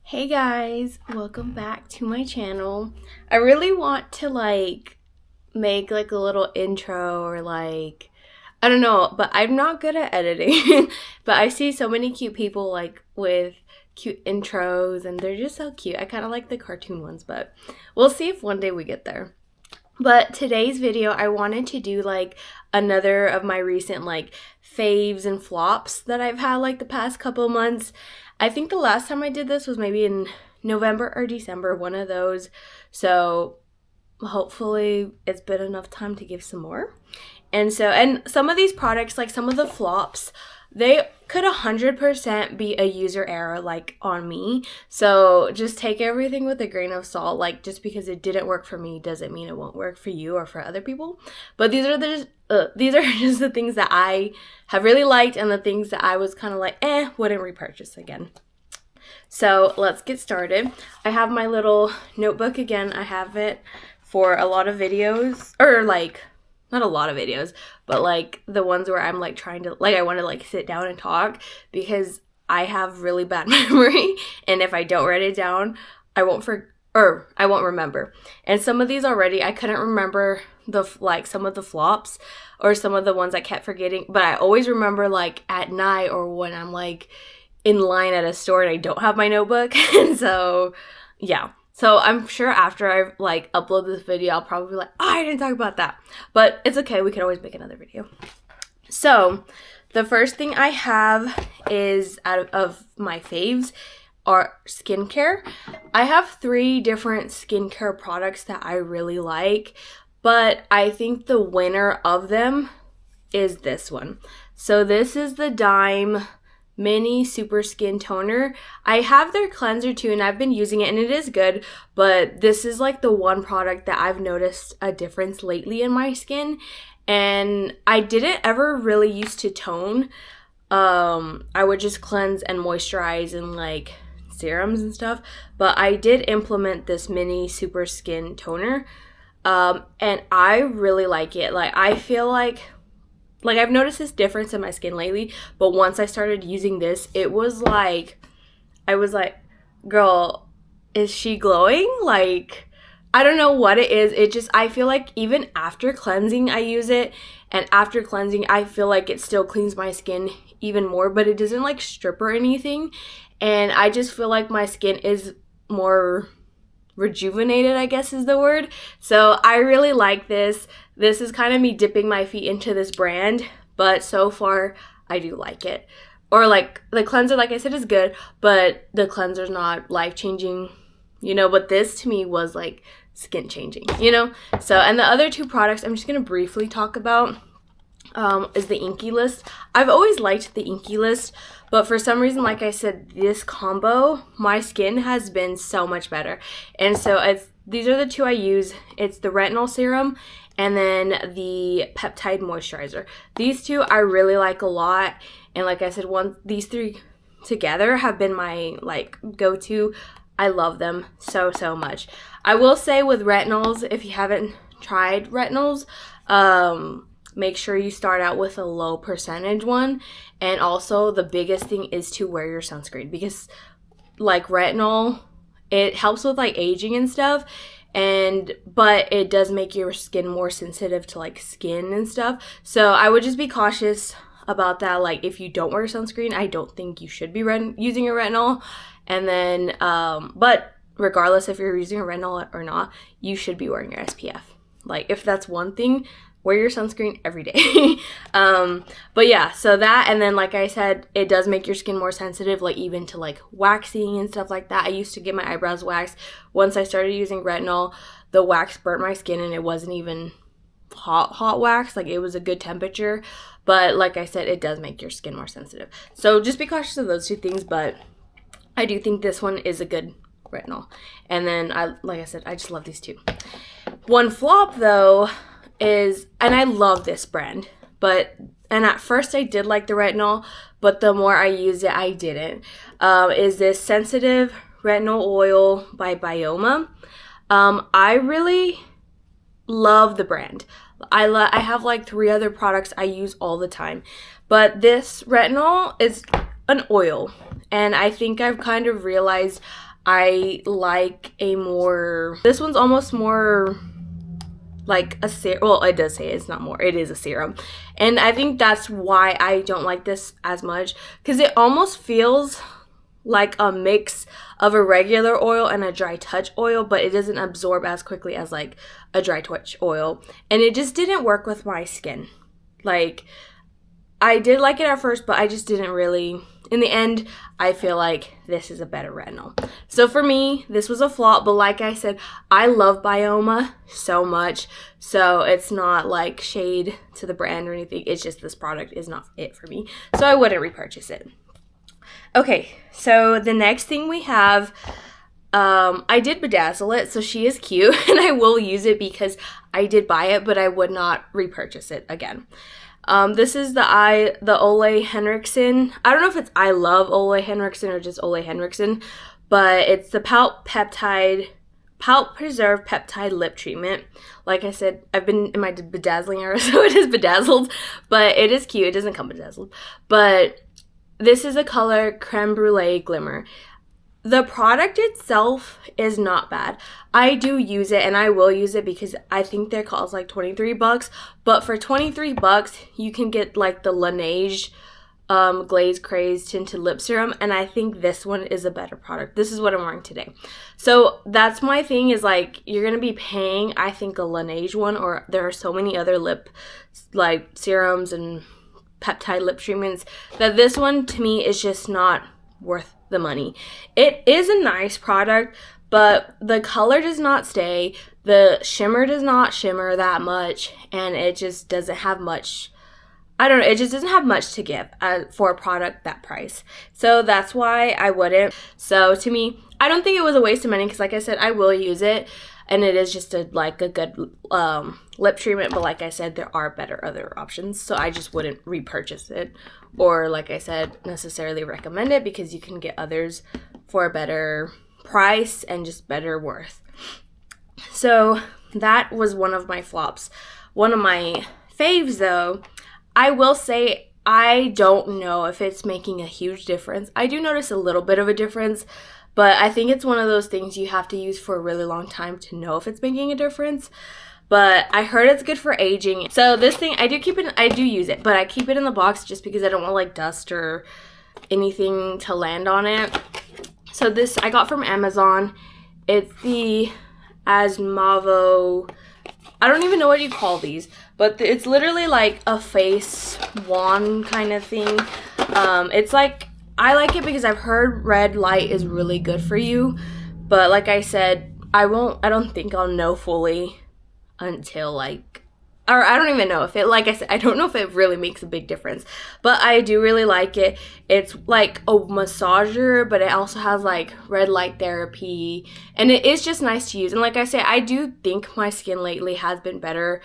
Hey guys, welcome back to my channel. I really want to make a little intro or I don't know, but I'm not good at editing. But I see so many cute people with cute intros and they're just so cute. I kind of like the cartoon ones, but we'll see if one day we get there. But today's video, I wanted to do another of my recent faves and flops that I've had the past couple of months. I think the last time I did this was maybe in November or December, one of those. So hopefully it's been enough time to give some more. And some of these products, some of the flops, they could 100% be a user error on me. So just take everything with a grain of salt. Just because it didn't work for me doesn't mean it won't work for you or for other people. But these are just the things that I have really liked and the things that I was kind of wouldn't repurchase again. So let's get started. I have my little notebook again. I have it for a lot of videos, or not a lot of videos, but the ones where I'm trying to I want to sit down and talk, because I have really bad memory, and if I don't write it down, I won't remember. And some of these already, I couldn't remember some of the flops or some of the ones I kept forgetting, but I always remember at night or when I'm in line at a store and I don't have my notebook. And so yeah. So I'm sure after I upload this video, I'll probably be I didn't talk about that. But it's okay, we can always make another video. So the first thing I have is out of my faves are skincare. I have 3 different skincare products that I really like, but I think the winner of them is this one. So this is the Dime Mini Super Skin Toner. I have their cleanser too, and I've been using it and it is good, but this is the one product that I've noticed a difference lately in my skin. And I didn't ever really used to tone. I would just cleanse and moisturize and serums and stuff, but I did implement this Mini Super Skin Toner, and I really like it. I feel I've noticed this difference in my skin lately, but once I started using this, it was I was girl, is she glowing? I don't know what it is. It just, I feel even after cleansing, I use it, and after cleansing, I feel it still cleans my skin even more, but it doesn't strip or anything, and I just feel my skin is more rejuvenated, I guess is the word. So I really like this. This is kind of me dipping my feet into this brand, but so far I do like it. Or the cleanser, like I said, is good, but the cleanser's not life-changing, but this to me was skin-changing, So, and the other 2 products I'm just going to briefly talk about is the Inky List. I've always liked the Inky List, but for some reason, like I said, this combo, my skin has been so much better. And so these are the 2 I use. It's the retinol serum and then the peptide moisturizer. These 2 I really like a lot. And like I said, these 3 together have been my go-to. I love them so, so much. I will say with retinols, if you haven't tried retinols, make sure you start out with a low percentage one. And also the biggest thing is to wear your sunscreen, because retinol, it helps with aging and stuff, but it does make your skin more sensitive to skin and stuff. So I would just be cautious about that. If you don't wear sunscreen, I don't think you should be using a retinol. And then but regardless if you're using a retinol or not, you should be wearing your SPF. If that's one thing, wear your sunscreen every day. But yeah, so that, and then like I said, it does make your skin more sensitive, even to waxing and stuff like that. I used to get my eyebrows waxed. Once I started using retinol, the wax burnt my skin, and it wasn't even hot wax. It was a good temperature, but like I said, it does make your skin more sensitive. So just be cautious of those 2 things, but I do think this one is a good retinol. And then like I said, I just love these 2. One flop though is, and I love this brand, and at first I did like the retinol, but the more I used it, I didn't, is this Sensitive Retinol Oil by Bioma. I really love the brand. I have 3 other products I use all the time, but this retinol is an oil, and I think I've kind of realized I like a more, this one's almost more like a serum. Well, it does say it's not more, it is a serum. And I think that's why I don't like this as much, because it almost feels like a mix of a regular oil and a dry touch oil, but it doesn't absorb as quickly as like a dry touch oil. And it just didn't work with my skin. Like, I did like it at first, but I just didn't really. In the end, I feel like this is a better retinol. So for me, this was a flop, but like I said, I love Bioma so much. So it's not like shade to the brand or anything. It's just this product is not it for me. So I wouldn't repurchase it. Okay, so the next thing we have, I did bedazzle it, so she is cute, and I will use it because I did buy it, but I would not repurchase it again. This is the Ole Henriksen. I don't know if it's I love Ole Henriksen or just Ole Henriksen, but it's the Pout Preserve Peptide Lip Treatment. Like I said, I've been in my bedazzling era, so it is bedazzled, but it is cute. It doesn't come bedazzled, but this is the color Creme Brulee Glimmer. The product itself is not bad. I do use it, and I will use it because I think their cost like $23. But for $23, you can get like the Laneige Glaze Craze Tinted Lip Serum, and I think this one is a better product. This is what I'm wearing today. So that's my thing, is like, you're gonna be paying, I think, a Laneige one, or there are so many other lip like serums and peptide lip treatments that this one to me is just not worth the money. It is a nice product, but the color does not stay, the shimmer does not shimmer that much, and it just doesn't have much, I don't know, it just doesn't have much to give for a product that price. So that's why I wouldn't. So to me, I don't think it was a waste of money, because like I said, I will use it, and it is just a good lip treatment. But like I said, there are better other options, so I just wouldn't repurchase it, or like I said, necessarily recommend it, because you can get others for a better price and just better worth. So that was one of my flops. One of my faves, though, I will say, I don't know if it's making a huge difference. I do notice a little bit of a difference, but I think it's one of those things you have to use for a really long time to know if it's making a difference. But I heard it's good for aging. So this thing, I do use it, but I keep it in the box just because I don't want like dust or anything to land on it. So this I got from Amazon. It's the Asmavo, I don't even know what you call these, but it's literally like a face wand kind of thing. It's like, I like it because I've heard red light is really good for you, but like I said, I don't think I'll know fully until like, or I don't even know if it, like I said, I don't know if it really makes a big difference, but I do really like it. It's like a massager, but it also has like red light therapy, and it is just nice to use. And like I say, I do think my skin lately has been better,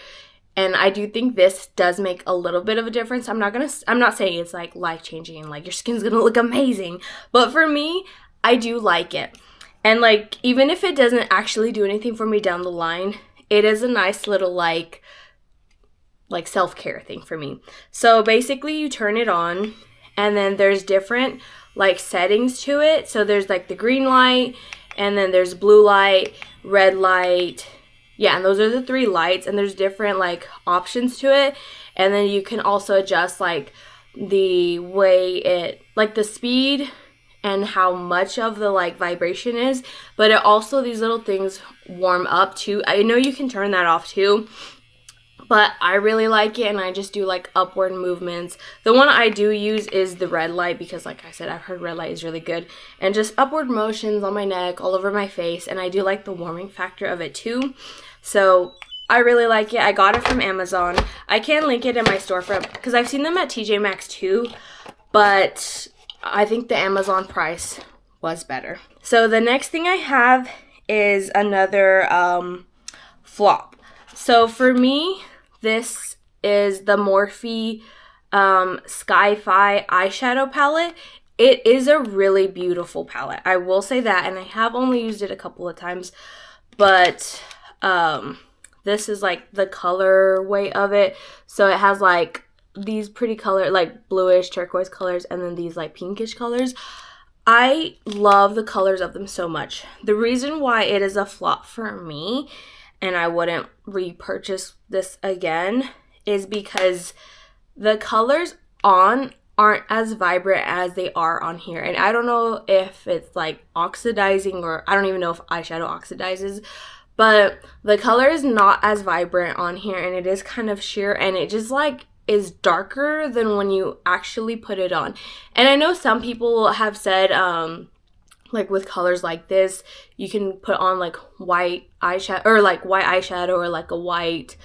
and I do think this does make a little bit of a difference. I'm not saying it's like life-changing and like your skin's gonna look amazing, but for me, I do like it. And like, even if it doesn't actually do anything for me down the line, it is a nice little like self-care thing for me. So basically you turn it on, and then there's different like settings to it. So there's like the green light, and then there's blue light, red light. Yeah, and those are the 3 lights, and there's different like options to it. And then you can also adjust like the way it, like the speed and how much of the like vibration is. But it also, these little things warm up too. I know you can turn that off too, but I really like it, and I just do like upward movements. The one I do use is the red light, because like I said, I've heard red light is really good, and just upward motions on my neck, all over my face, and I do like the warming factor of it too. So I really like it. I got it from Amazon. I can link it in my storefront because I've seen them at TJ Maxx too, but I think the Amazon price was better. So the next thing I have is another flop. So for me, this is the Morphe Sky-Fi eyeshadow palette. It is a really beautiful palette, I will say that, and I have only used it a couple of times, but this is like the colorway of it. So it has like these pretty color, like bluish turquoise colors, and then these like pinkish colors. I love the colors of them so much. The reason why it is a flop for me and I wouldn't repurchase this again is because the colors on aren't as vibrant as they are on here. And I don't know if it's like oxidizing, or I don't even know if eyeshadow oxidizes, but the color is not as vibrant on here, and it is kind of sheer, and it just like is darker than when you actually put it on. And I know some people have said like with colors like this, you can put on like white eyeshadow or like a white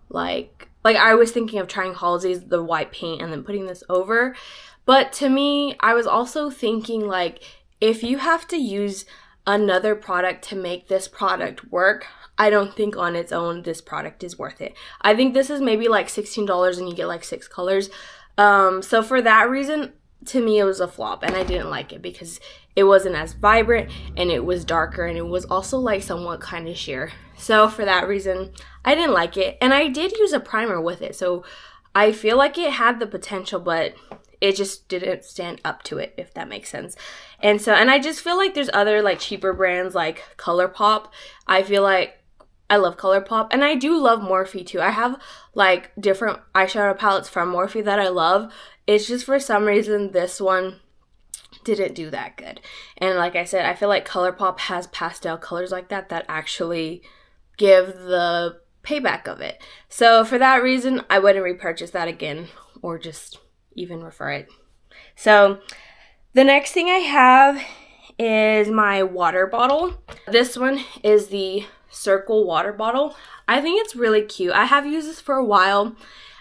like I was thinking of trying Halsey's the white paint and then putting this over. But to me, I was also thinking like if you have to use another product to make this product work, I don't think on its own this product is worth it. I think this is maybe like $16 and you get like 6 colors. So for that reason, to me it was a flop, and I didn't like it because it wasn't as vibrant and it was darker, and it was also like somewhat kind of sheer. So for that reason, I didn't like it. And I did use a primer with it, so I feel like it had the potential, but it just didn't stand up to it, if that makes sense. And I just feel like there's other like cheaper brands like ColourPop. I feel like I love ColourPop, and I do love Morphe too. I have like different eyeshadow palettes from Morphe that I love. It's just for some reason this one didn't do that good. And like I said, I feel like ColourPop has pastel colors like that actually give the payback of it. So for that reason, I wouldn't repurchase that again, or just even refer it. So the next thing I have is my water bottle. This one is the Circle water bottle. I think it's really cute. I have used this for a while.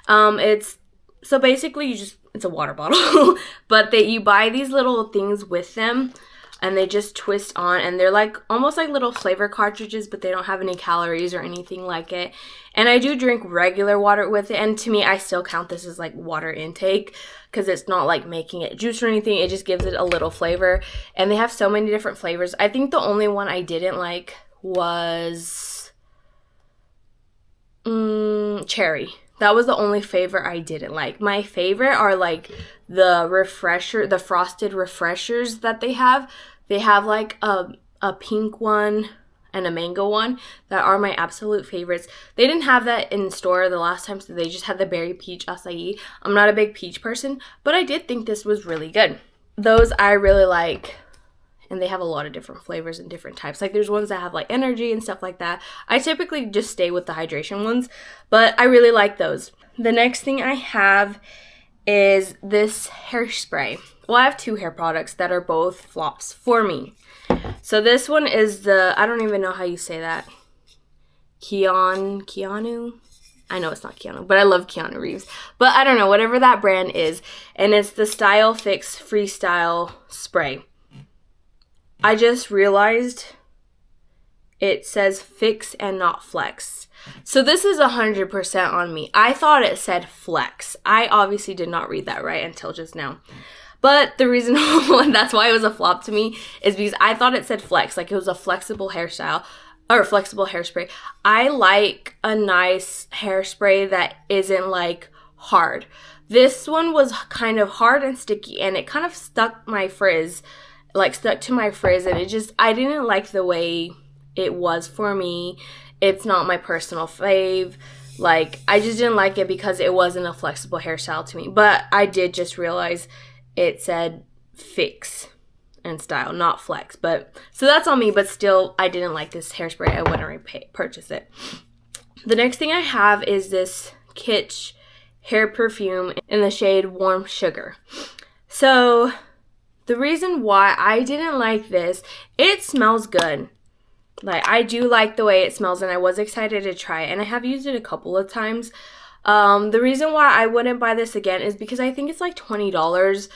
It's so basically it's a water bottle, but you buy these little things with them, and they just twist on, and they're like almost like little flavor cartridges, but they don't have any calories or anything like it. And I do drink regular water with it, and to me, I still count this as like water intake because it's not like making it juice or anything. It just gives it a little flavor, and they have so many different flavors. I think the only one I didn't like was cherry. That was the only flavor I didn't like. My favorite are like the frosted refreshers that they have. They have like a pink one and a mango one that are my absolute favorites. They didn't have that in store the last time, so they just had the berry peach acai. I'm not a big peach person, but I did think this was really good. Those I really like. And they have a lot of different flavors and different types. Like there's ones that have like energy and stuff like that. I typically just stay with the hydration ones, but I really like those. The next thing I have is this hairspray. Well, I have 2 hair products that are both flops for me. So this one is I don't even know how you say that. Keanu? I know it's not Keanu, but I love Keanu Reeves. But I don't know, whatever that brand is. And it's the Style Fix Freestyle Spray. I just realized it says fix and not flex. So this is 100% on me. I thought it said flex. I obviously did not read that right until just now. But the reason that's why it was a flop to me is because I thought it said flex, like it was a flexible hairstyle or flexible hairspray. I like a nice hairspray that isn't like hard. This one was kind of hard and sticky, and it kind of stuck to my frizz, and I didn't like the way it was for me. It's not my personal fave. Like, I just didn't like it because it wasn't a flexible hairstyle to me. But I did just realize it said fix and style, not flex. But so that's on me, but still, I didn't like this hairspray. I wouldn't repurchase it. The next thing I have is this Kitsch hair perfume in the shade Warm Sugar. So the reason why I didn't like this, it smells good. Like, I do like the way it smells, and I was excited to try it, and I have used it a couple of times. The reason why I wouldn't buy this again is because I think it's like $20,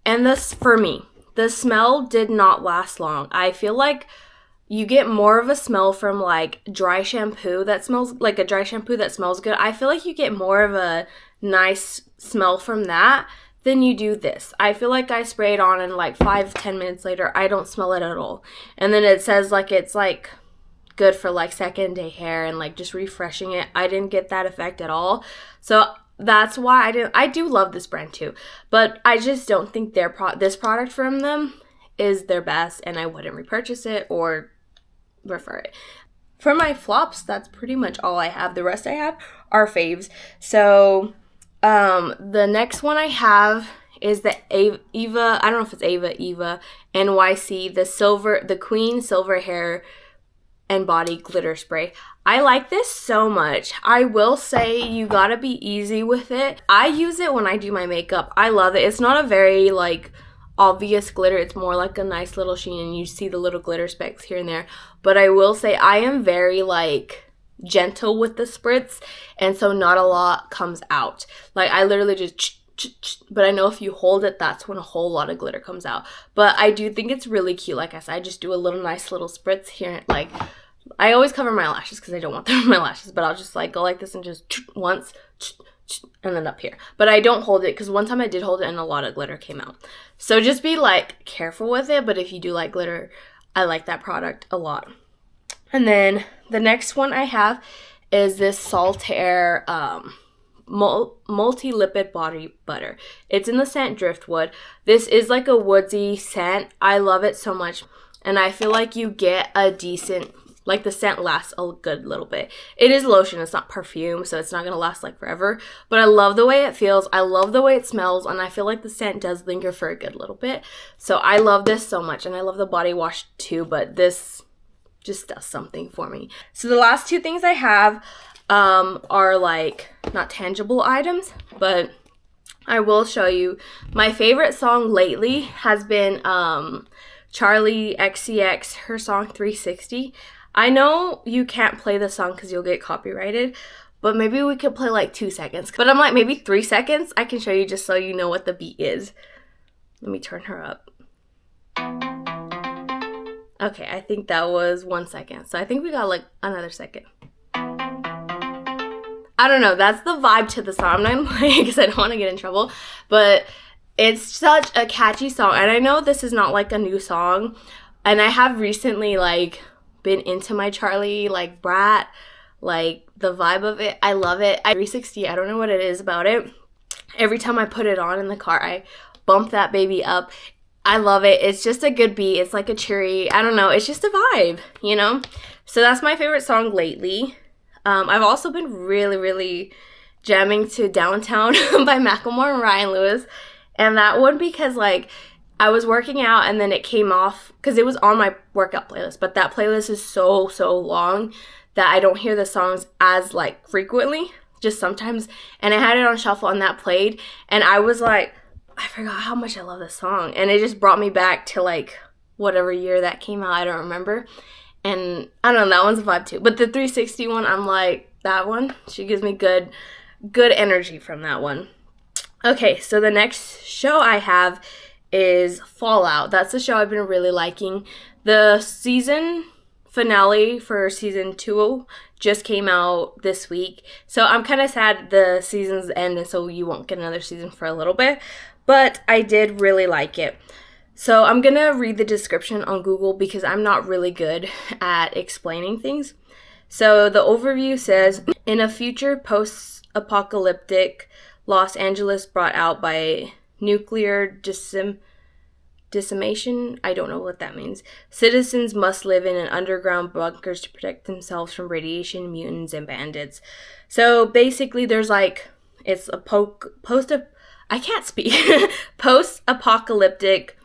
and this, for me, the smell did not last long. I feel like you get more of a smell from like dry shampoo that smells like a dry shampoo that smells good. I feel like you get more of a nice smell from that than you do this. I feel like I spray it on and like 5-10 minutes later, I don't smell it at all. And then it says like it's like good for like second day hair and like just refreshing it. I didn't get that effect at all. So that's why I do love this brand too, but I just don't think this product from them is their best and I wouldn't repurchase it or refer it. For my flops, that's pretty much all I have. The rest I have are faves. So the next one I have is the Eva, I don't know if it's Eva NYC, the Queen Silver Hair and Body Glitter Spray. I like this so much. I will say you gotta be easy with it. I use it when I do my makeup. I love it. It's not a very like obvious glitter. It's more like a nice little sheen and you see the little glitter specks here and there. But I will say I am very like gentle with the spritz, and so not a lot comes out. Like I literally just but I know if you hold it, that's when a whole lot of glitter comes out. But I do think it's really cute. Like I said, I just do a little nice little spritz here. Like I always cover my lashes because I don't want them on my lashes, but I'll just like go like this and just once and then up here. But I don't hold it because one time I did hold it and a lot of glitter came out. So just be like careful with it. But if you do like glitter, I like that product a lot. And then the next one I have is this Saltaire multi-lipid body butter. It's in the scent Driftwood. This is like a woodsy scent. I love it so much, and I feel like you get a decent, like the scent lasts a good little bit. It is lotion, it's not perfume, so it's not gonna last like forever, but I love the way it feels, I love the way it smells, and I feel like the scent does linger for a good little bit. So I love this so much, and I love the body wash too, but this just does something for me. So the last two things I have are like not tangible items, but I will show you. My favorite song lately has been Charlie XCX, her song 360. I know you can't play the song because you'll get copyrighted, but maybe we could play like 2 seconds. But I'm like, maybe 3 seconds I can show you just so you know what the beat is. Let me turn her up. Okay, I think that was 1 second. So I think we got like another second. I don't know, that's the vibe to the song. I'm not gonna play it because I don't want to get in trouble, but it's such a catchy song. And I know this is not like a new song, and I have recently like been into my Charlie like brat, like the vibe of it. I love it. 360, I don't know what it is about it. Every time I put it on in the car, I bump that baby up. I love it. It's just a good beat. It's like a cheery, I don't know, it's just a vibe, you know? So that's my favorite song lately. I've also been really jamming to Downtown by Macklemore and Ryan Lewis. And that one because, like, I was working out and then it came off because it was on my workout playlist. But that playlist is so long that I don't hear the songs as, like, frequently. Just sometimes. And I had it on shuffle and that played. And I was like, I forgot how much I love this song. And it just brought me back to, like, whatever year that came out. I don't remember. And I don't know, that one's a vibe too. But the 360 one, I'm like, that one, she gives me good energy from that one. Okay, so the next show I have is Fallout. That's the show I've been really liking. The season finale for season 2 just came out this week. So I'm kind of sad the season's end, and so you won't get another season for a little bit. But I did really like it. So I'm going to read the description on Google because I'm not really good at explaining things. So the overview says, in a future post-apocalyptic Los Angeles brought out by nuclear decimation, I don't know what that means, citizens must live in an underground bunkers to protect themselves from radiation, mutants, and bandits. So basically there's like, it's a post-apocalyptic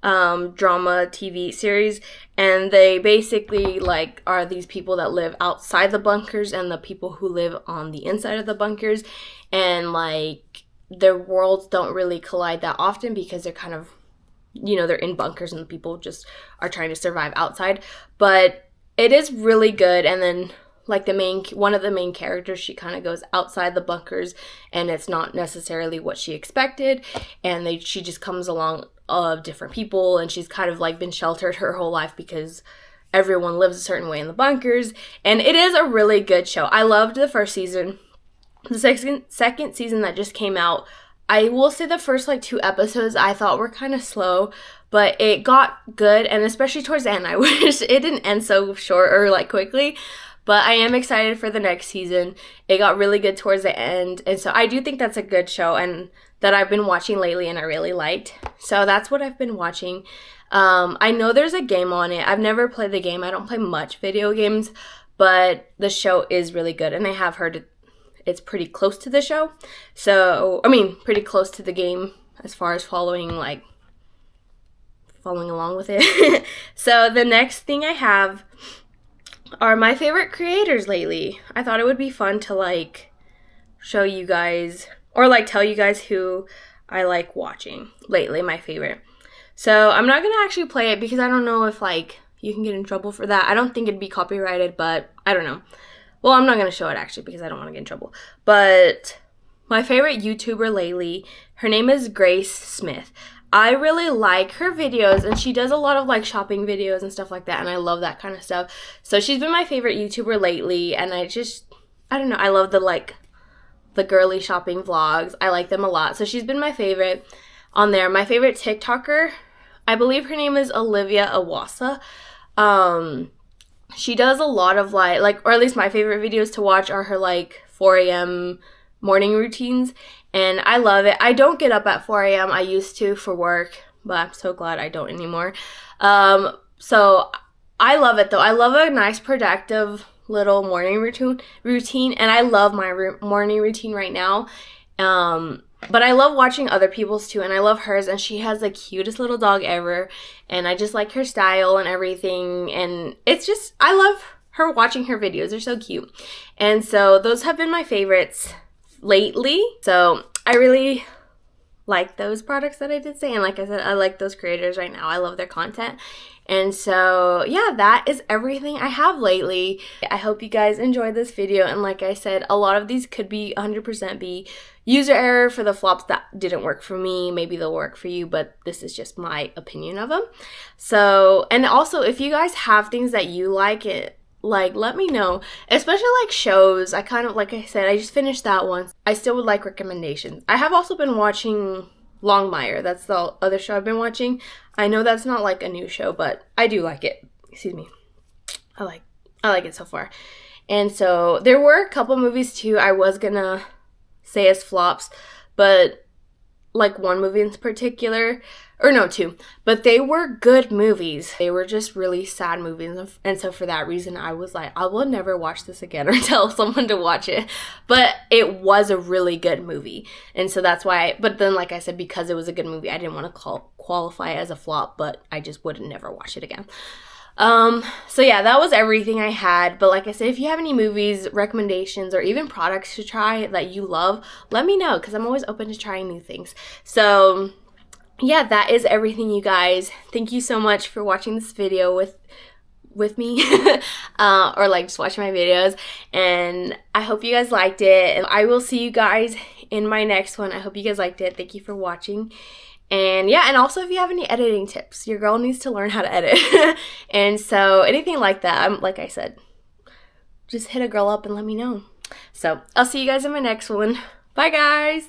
drama TV series, and they basically like are these people that live outside the bunkers and the people who live on the inside of the bunkers, and like their worlds don't really collide that often because they're kind of, you know, they're in bunkers and the people just are trying to survive outside. But it is really good. And then like one of the main characters, she kind of goes outside the bunkers and it's not necessarily what she expected, and she just comes along of different people, and she's kind of like been sheltered her whole life because everyone lives a certain way in the bunkers. And it is a really good show. I loved the first season. The second season that just came out, I will say the first like 2 episodes I thought were kind of slow, but it got good, and especially towards the end, I wish it didn't end so short or like quickly. But I am excited for the next season. It got really good towards the end, and so I do think that's a good show and that I've been watching lately and I really liked. So that's what I've been watching. I know there's a game on it. I've never played the game. I don't play much video games, but the show is really good, and I have heard it's pretty close to the show. So, I mean, pretty close to the game as far as following along with it. So the next thing I have are my favorite creators lately. I thought it would be fun to show you guys or tell you guys who I like watching lately, my favorite. So I'm not going to actually play it because I don't know if you can get in trouble for that. I don't think it'd be copyrighted, but I don't know. Well, I'm not going to show it actually because I don't want to get in trouble. But my favorite YouTuber lately, her name is Grace Smith. I really like her videos, and she does a lot of shopping videos and stuff like that, and I love that kind of stuff. So she's been my favorite YouTuber lately, and I don't know, I love the girly shopping vlogs. I like them a lot. So she's been my favorite on there. My favorite TikToker, I believe her name is Olivia Awasa. She does a lot of or at least my favorite videos to watch are her 4 a.m. morning routines, and I love it. I don't get up at 4 a.m. I used to for work, but I'm so glad I don't anymore. So I love it though. I love a nice productive little morning routine, and I love my morning routine right now. But I love watching other people's too, and I love hers, and she has the cutest little dog ever, and I just like her style and everything, and I love her watching her videos. They're so cute. And so those have been my favorites lately. So I really like those products that I did say, and like I said, I like those creators right now. I love their content. And so yeah, that is everything I have lately. I hope you guys enjoyed this video, and like I said, a lot of these could be 100% be user error for the flops that didn't work for me. Maybe they'll work for you, but this is just my opinion of them. So, and also if you guys have things that you like, let me know, especially shows. I kind of, like I said, I just finished that one. I still would like recommendations. I have also been watching Longmire. That's the other show I've been watching. I know that's not a new show, but I do like it. Excuse me. I like it so far. And so there were a couple movies too I was gonna say as flops, but one movie in particular, or no, two, but they were good movies. They were just really sad movies, and so for that reason I was like, I will never watch this again or tell someone to watch it. But it was a really good movie, and so that's why but then like I said, because it was a good movie, I didn't want to qualify it as a flop, but I just would never watch it again. So yeah, that was everything I had. But like I said, if you have any movies, recommendations, or even products to try that you love, let me know, because I'm always open to trying new things. So yeah, that is everything, you guys. Thank you so much for watching this video with me or just watching my videos, and I hope you guys liked it, and I will see you guys in my next one. I hope you guys liked it. Thank you for watching. And yeah, and also if you have any editing tips, your girl needs to learn how to edit. And so anything like that, like I said, just hit a girl up and let me know. So I'll see you guys in my next one. Bye guys.